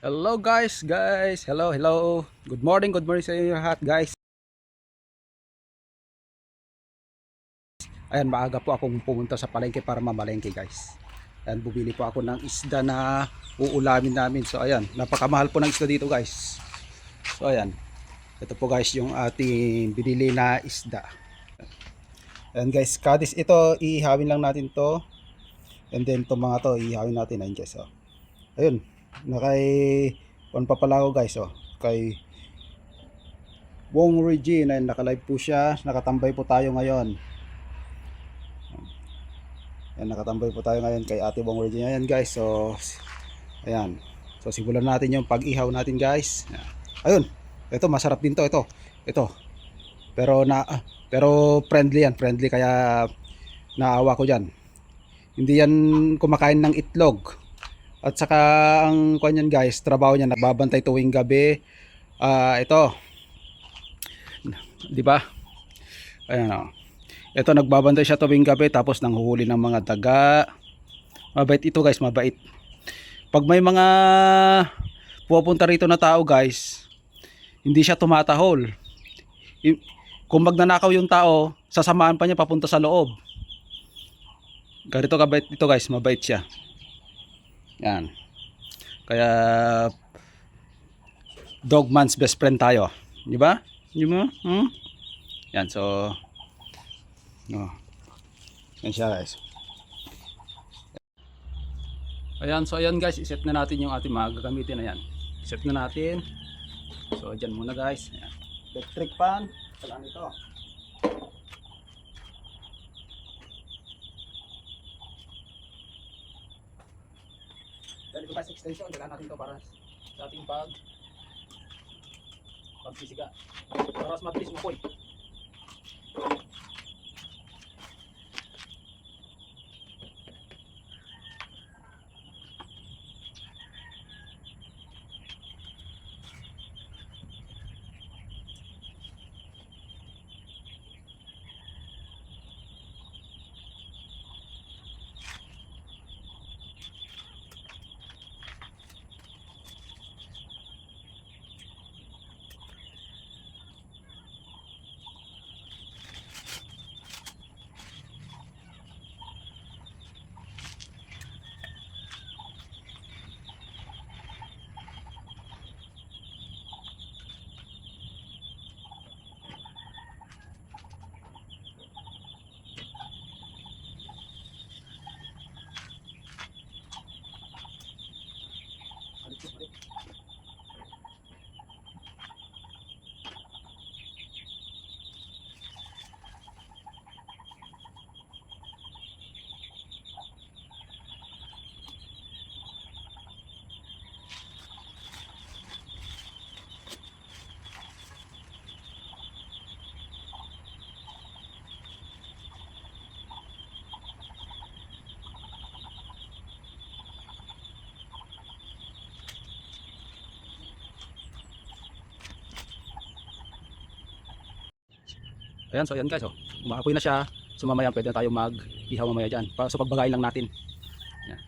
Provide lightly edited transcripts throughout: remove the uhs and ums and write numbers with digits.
Hello guys, hello. Good morning sa inyo lahat guys. Ayan, maaga po akong pumunta sa palengke para mamalengke guys. Ayan, bumili po ako ng isda na uulamin namin. So ayan, napakamahal po ng isda dito guys. So ayan, ito po guys yung ating binili na isda. Ayan guys, kadis ito, ihawin lang natin to. And then itong mga to, ihawin natin. Ayan guys, oh. Ayun, on pa pala ako guys, oh. Kay Wong Regine, ayun, naka-live po siya. Nakatambay po tayo ngayon. Ayan, nakatambay po tayo ngayon kay Ate Wong Regine. Ayan guys, so ayan. So simulan natin yung pag-ihaw natin guys. Ayun, ito masarap din to, ito. Ito. Pero friendly yan, friendly kaya naawa ko diyan. Hindi yan kumakain ng itlog. At saka ang kanyan guys, trabaho niya nagbabantay tuwing gabi. Ito. 'Di ba? Ayan oh. Ito nagbabantay siya tuwing gabi tapos nanghuhuli ng mga daga. Mabait ito guys, mabait. Pag may mga pupunta rito na tao guys, hindi siya tumatahol. Kung magnanakaw yung tao, sasamahan pa niya papunta sa loob. Ganito kabait ito guys, mabait siya. Yan. Kaya dog man's best friend tayo. Di ba? Di ba? Yan, so yan siya guys. Ayan, so ayan guys, iset na natin yung ating mga gagamitin. Ayan, iset na natin. So dyan muna guys. Ayan. Electric pan, saka ito. Dahil ito guys, extension, dala natin ito para sa ating pagsisiga. Para mas mabilis mapoy. Ayan, so ayan guys, oh. Umaapoy na siya. So mamaya pwede na tayo mag-ihaw mamaya dyan. So pagbagayin lang natin. Ayan.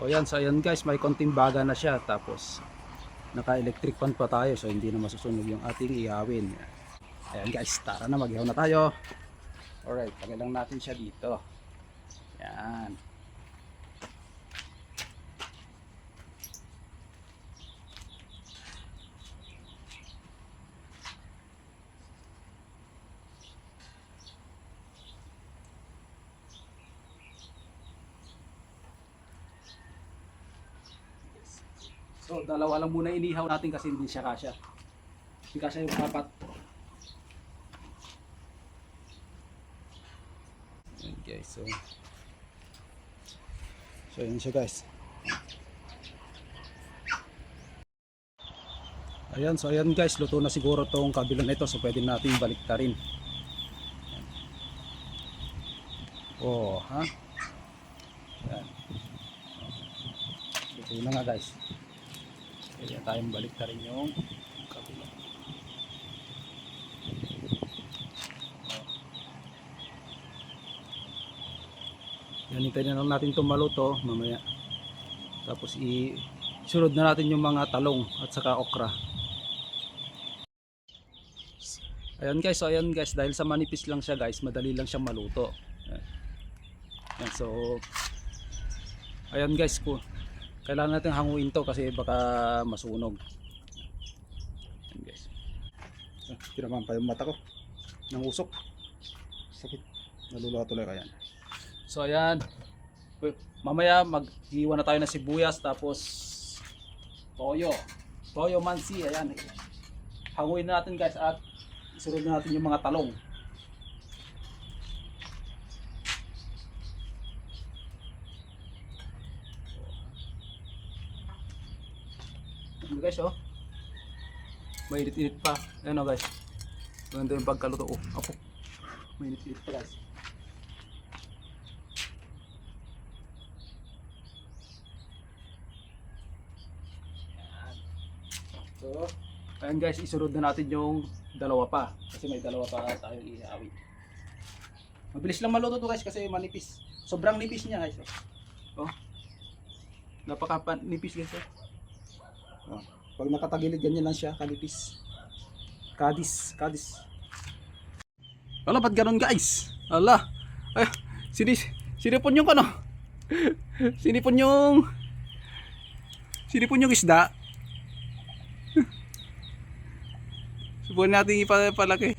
O ayan, so ayan guys, may konting baga na siya. Tapos naka-electric fan pa tayo. So hindi na masusunog yung ating ihawin. Ayan guys, tara na, mag-ihaw na tayo. Alright, lagay lang natin siya dito. Ayan. So dalawa lang muna inihaw natin kasi hindi siya kasya. Hindi kasya yung apat. Ayan guys, so yun siya guys. Ayan, so ayan guys, luto na siguro tong kabilang nito. So pwede natin baliktarin. Oh, ha? Ayan. Luto na nga guys. Pwede tayong baliktarin yung kabilang. Yan, hintayin na lang natin itong maluto mamaya. Tapos isunod na natin yung mga talong at saka okra. Ayan guys, so ayan guys, dahil sa manipis lang siya guys, madali lang siyang maluto. Ayan, so ayan guys, kailangan natin hanguin to kasi baka masunog. Ayan guys. Tinamaan pa yung mata ko ng usok. Sakit. Naluluha tuloy ka yan. So ayan. Mamaya mag-iwan na tayo ng sibuyas tapos toyo. Toyo mansi. Ayan. Hanguin na natin guys at isunod na natin yung mga talong. Ayan guys, oh. Mainit-init pa. Ayan, oh guys. Ganda yung pagkaluto. Oh, apo. Mainit-init pa guys. So, ayan guys, isunod na natin yung dalawa pa. Kasi may dalawa pa tayong ihawin. Mabilis lang maluto to guys kasi manipis. Sobrang nipis niya guys. Oh. Napaka-nipis guys. Oh. Pag nakatagilid ganyan lang siya, kanipis. Kadis. Wala, ba't ganun guys? Ala. Ay, sinipon yung ano? Sinipon yung isda. Subukan natin ipalaki.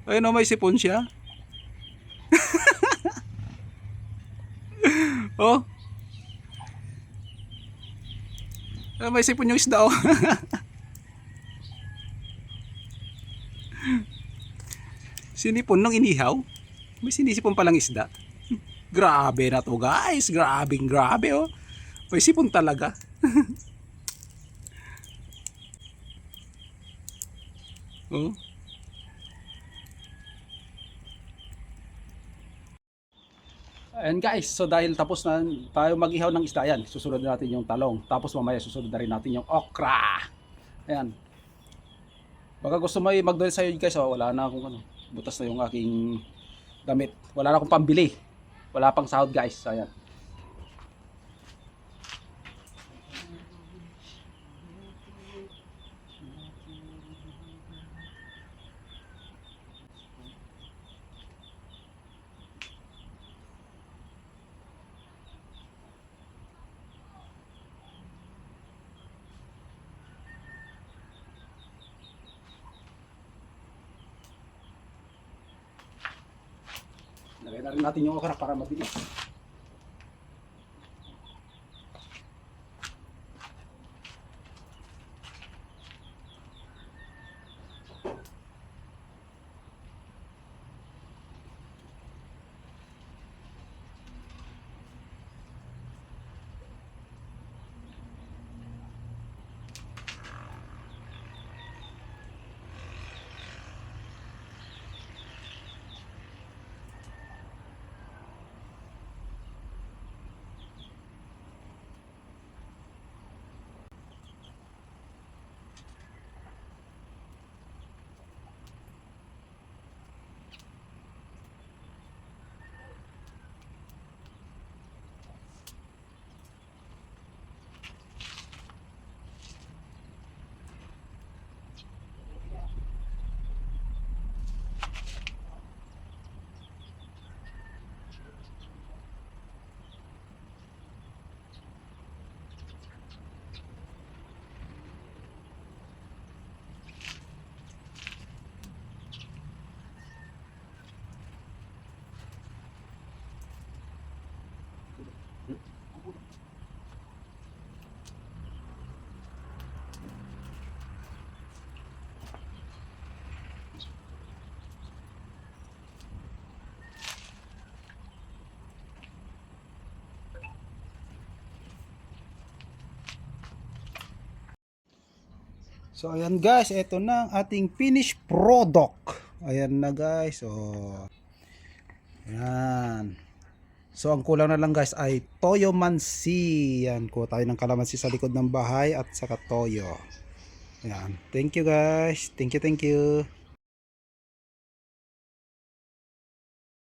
Ayun, may sipon siya. Oh. May sipon yung isda, oh. Sinipon nung inihaw. May sinisipon palang isda. Grabe na to guys. Grabe, oh. May sipon talaga. Oh. Ayan guys, so dahil tapos na tayo mag-ihaw ng isda, yan, susunod natin yung talong. Tapos mamaya susunod na rin natin yung okra. Ayan. Baka gusto mo mag-doil sa'yo guys, oh, wala na akong ano, butas na yung aking damit. Wala na akong pambili. Wala pang sahod guys. Ayan. Lagay na rin natin yung okra para mabilis. So ayan guys, ito na ang ating finished product. Ayan na guys. Oh. Ayan. So ang kulang na lang guys ay toyo mansi. Yan, kuha tayo ng kalamansi sa likod ng bahay at saka toyo. Yan. Thank you guys. Thank you, thank you.